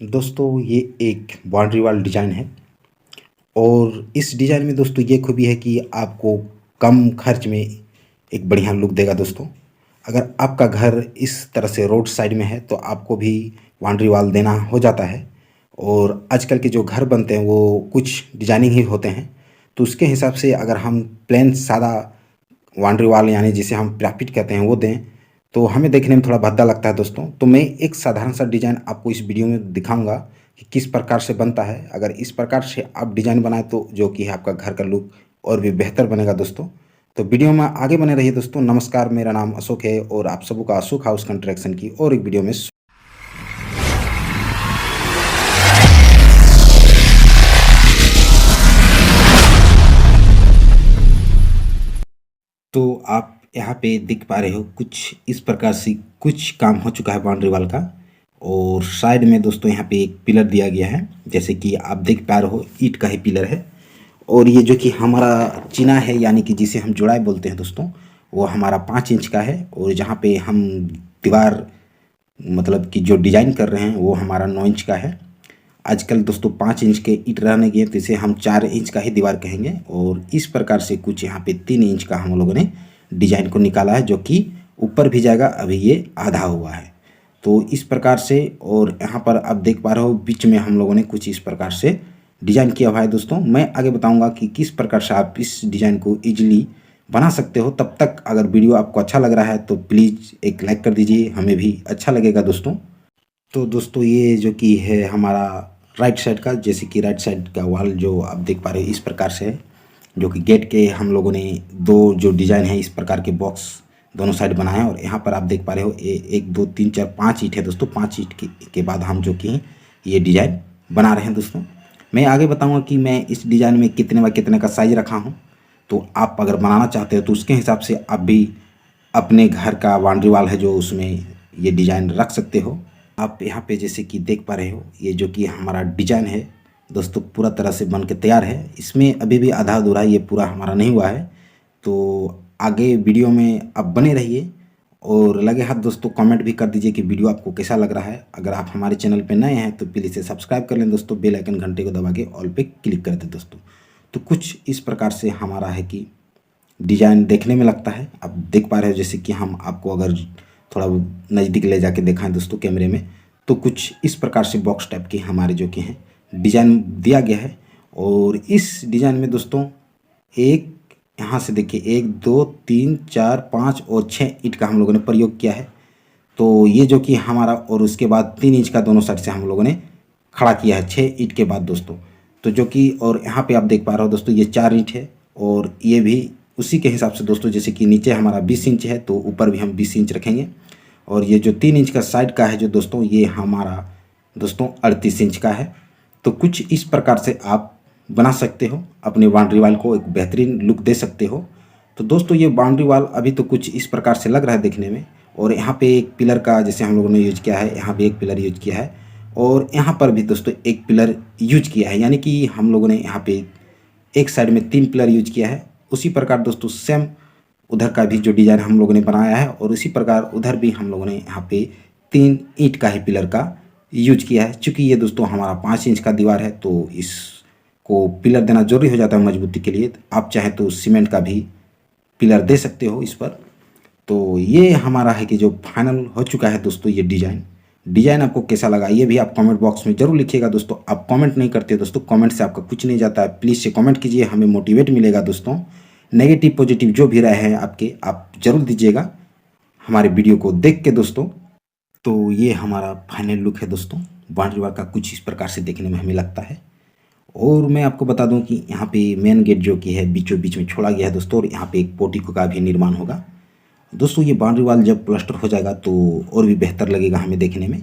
दोस्तों ये एक बाउंड्री वॉल डिज़ाइन है और इस डिज़ाइन में दोस्तों ये खूबी है कि आपको कम खर्च में एक बढ़िया लुक देगा दोस्तों। अगर आपका घर इस तरह से रोड साइड में है तो आपको भी बाउंड्री वॉल देना हो जाता है। और आजकल के जो घर बनते हैं वो कुछ डिजाइनिंग ही होते हैं, तो उसके हिसाब से अगर हम प्लेन सादा बाउंड्री वॉल यानी जिसे हम पिरामिड कहते हैं वो दें तो हमें देखने में थोड़ा भद्दा लगता है दोस्तों। तो मैं एक साधारण सा डिज़ाइन आपको इस वीडियो में दिखाऊंगा कि किस प्रकार से बनता है। अगर इस प्रकार से आप डिज़ाइन बनाए तो जो कि है आपका घर का लुक और भी बेहतर बनेगा दोस्तों। तो वीडियो में आगे बने रहिए दोस्तों। नमस्कार, मेरा नाम अशोक है और आप सबों का अशोक हाउस कंस्ट्रक्शन की और एक वीडियो में तो आप यहाँ पे देख पा रहे हो कुछ इस प्रकार से कुछ काम हो चुका है बाउंड्री वॉल का। और साइड में दोस्तों यहाँ पे एक पिलर दिया गया है, जैसे कि आप देख पा रहे हो ईंट का ही पिलर है। और ये जो कि हमारा चीना है यानी कि जिसे हम जुड़ाई बोलते हैं दोस्तों, वो हमारा 5 इंच का है। और जहाँ पे हम दीवार मतलब कि जो डिज़ाइन कर रहे हैं वो हमारा 9 इंच का है। आजकल दोस्तों 5 इंच के ईंट रहने गए तो इसे हम 4 इंच का ही दीवार कहेंगे। और इस प्रकार से कुछ यहाँ पे 3 इंच का हम लोगों ने डिजाइन को निकाला है, जो कि ऊपर भी जाएगा। अभी ये आधा हुआ है तो इस प्रकार से। और यहाँ पर आप देख पा रहे हो बीच में हम लोगों ने कुछ इस प्रकार से डिजाइन किया हुआ है दोस्तों। मैं आगे बताऊंगा कि किस प्रकार से आप इस डिजाइन को इजीली बना सकते हो। तब तक अगर वीडियो आपको अच्छा लग रहा है तो प्लीज़ एक लाइक कर दीजिए, हमें भी अच्छा लगेगा दोस्तों। तो दोस्तों ये जो कि है हमारा राइट साइड का, जैसे कि राइट साइड का वॉल जो आप देख पा रहे हो इस प्रकार से है, जो कि गेट के हम लोगों ने दो जो डिज़ाइन है इस प्रकार के बॉक्स दोनों साइड बनाए हैं। और यहाँ पर आप देख पा रहे हो 1 2 3 4 5 ईंट है दोस्तों। 5 ईंट के बाद हम जो कि ये डिज़ाइन बना रहे हैं दोस्तों। मैं आगे बताऊँगा कि मैं इस डिज़ाइन में कितने बाय कितने का साइज रखा हूँ। तो आप अगर बनाना चाहते हो तो उसके हिसाब से आप भी अपने घर का बाउंड्री वॉल है जो उसमें ये डिज़ाइन रख सकते हो। आप यहाँ पे जैसे कि देख पा रहे हो ये जो कि हमारा डिज़ाइन है दोस्तों पूरा तरह से बन के तैयार है। इसमें अभी भी आधा अधूरा ये पूरा हमारा नहीं हुआ है। तो आगे वीडियो में आप बने रहिए और लगे हाथ दोस्तों कमेंट भी कर दीजिए कि वीडियो आपको कैसा लग रहा है। अगर आप हमारे चैनल पे नए हैं तो प्लीज़ इसे सब्सक्राइब कर लें दोस्तों, बेल आइकन घंटे को दबा के ऑल पे क्लिक कर दें दोस्तों। तो कुछ इस प्रकार से हमारा है कि डिज़ाइन देखने में लगता है। आप देख पा रहे हो जैसे कि हम आपको अगर थोड़ा नज़दीक ले जाके दिखाएं दोस्तों कैमरे में, तो कुछ इस प्रकार से बॉक्स टाइप के हमारे जो कि हैं डिज़ाइन दिया गया है। और इस डिज़ाइन में दोस्तों एक यहाँ से देखिए 1 2 3 4 5 और 6 ईंट का हम लोगों ने प्रयोग किया है। तो ये जो कि हमारा और उसके बाद 3 इंच का दोनों साइड से हम लोगों ने खड़ा किया है 6 ईंट के बाद दोस्तों। तो जो कि और यहाँ पे आप देख पा रहे हो दोस्तों ये 4 ईंट है और ये भी उसी के हिसाब से दोस्तों, जैसे कि नीचे हमारा 20 इंच है तो ऊपर भी हम 20 इंच रखेंगे। और ये जो 3 इंच का साइड का है जो दोस्तों ये हमारा दोस्तों 38 इंच का है। तो कुछ इस प्रकार से आप बना सकते हो, अपने बाउंड्री वॉल को एक बेहतरीन लुक दे सकते हो। तो दोस्तों ये बाउंड्री वॉल अभी तो कुछ इस प्रकार से लग रहा है देखने में। और यहाँ पे एक पिलर का जैसे हम लोगों ने यूज किया है, यहाँ भी एक पिलर यूज किया है और यहाँ पर भी दोस्तों एक पिलर यूज किया है, यानी कि हम लोगों ने यहाँ पे एक साइड में 3 पिलर यूज किया है। उसी प्रकार दोस्तों सेम उधर का भी जो डिज़ाइन हम लोगों ने बनाया है और उसी प्रकार उधर भी हम लोगों ने यहाँ पे 3 ईंट का ही पिलर का यूज किया है। चूँकि ये दोस्तों हमारा 5 इंच का दीवार है तो इसको पिलर देना जरूरी हो जाता है मजबूती के लिए। आप चाहें तो सीमेंट का भी पिलर दे सकते हो इस पर। तो ये हमारा है कि जो फाइनल हो चुका है दोस्तों ये डिज़ाइन आपको कैसा लगा ये भी आप कमेंट बॉक्स में जरूर लिखिएगा दोस्तों। आप कमेंट नहीं करते दोस्तों, कमेंट से आपका कुछ नहीं जाता है। प्लीज़ से कमेंट कीजिए, हमें मोटिवेट मिलेगा दोस्तों। नेगेटिव पॉजिटिव जो भी राय हैं आपके आप जरूर दीजिएगा हमारे वीडियो को देख के दोस्तों। तो ये हमारा फाइनल लुक है दोस्तों, बाउंड्री वॉल का कुछ इस प्रकार से देखने में हमें लगता है। और मैं आपको बता दूं कि यहाँ पे मेन गेट जो कि है बीचों बीच में छोड़ा गया है दोस्तों और यहाँ पे एक पोर्टिको का भी निर्माण होगा दोस्तों। ये बाउंड्री वॉल जब प्लास्टर हो जाएगा तो और भी बेहतर लगेगा हमें देखने में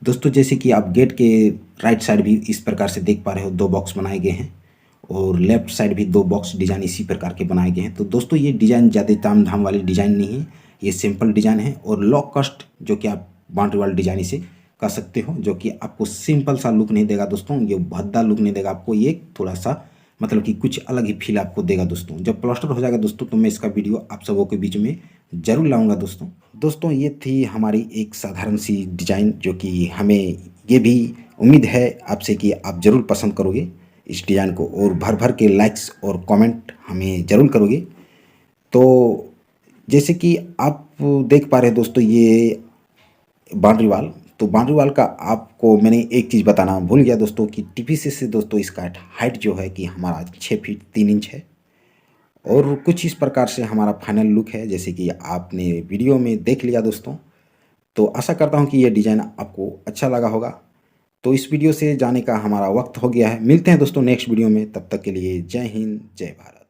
दोस्तों। जैसे कि आप गेट के राइट साइड भी इस प्रकार से देख पा रहे हो 2 बॉक्स बनाए गए हैं और लेफ्ट साइड भी 2 बॉक्स डिज़ाइन इसी प्रकार के बनाए गए हैं। तो दोस्तों ये डिज़ाइन ज़्यादा ताम झाम वाली डिज़ाइन नहीं है, ये सिंपल डिज़ाइन है और लो कॉस्ट जो कि आप बाउंड्री वॉल डिज़ाइन इसे कर सकते हो, जो कि आपको सिंपल सा लुक नहीं देगा दोस्तों, ये भद्दा लुक नहीं देगा आपको। ये थोड़ा सा मतलब कि कुछ अलग ही फील आपको देगा दोस्तों। जब प्लास्टर हो जाएगा दोस्तों तो मैं इसका वीडियो आप सबों के बीच में जरूर लाऊंगा दोस्तों। ये थी हमारी एक साधारण सी डिज़ाइन जो कि हमें ये भी उम्मीद है आपसे कि आप ज़रूर पसंद करोगे इस डिज़ाइन को और भर भर के लाइक्स और कमेंट हमें ज़रूर करोगे। तो जैसे कि आप देख पा रहे हैं दोस्तों, ये बाउंड्री वॉल, तो बाउंड्री वॉल का आपको मैंने एक चीज़ बताना भूल गया दोस्तों कि टीपीसी से दोस्तों इसका हाइट जो है कि हमारा 6 फीट 3 इंच है। और कुछ इस प्रकार से हमारा फाइनल लुक है, जैसे कि आपने वीडियो में देख लिया दोस्तों। तो आशा करता हूँ कि ये डिज़ाइन आपको अच्छा लगा होगा। तो इस वीडियो से जाने का हमारा वक्त हो गया है। मिलते हैं दोस्तों नेक्स्ट वीडियो में, तब तक के लिए जय हिंद जय भारत।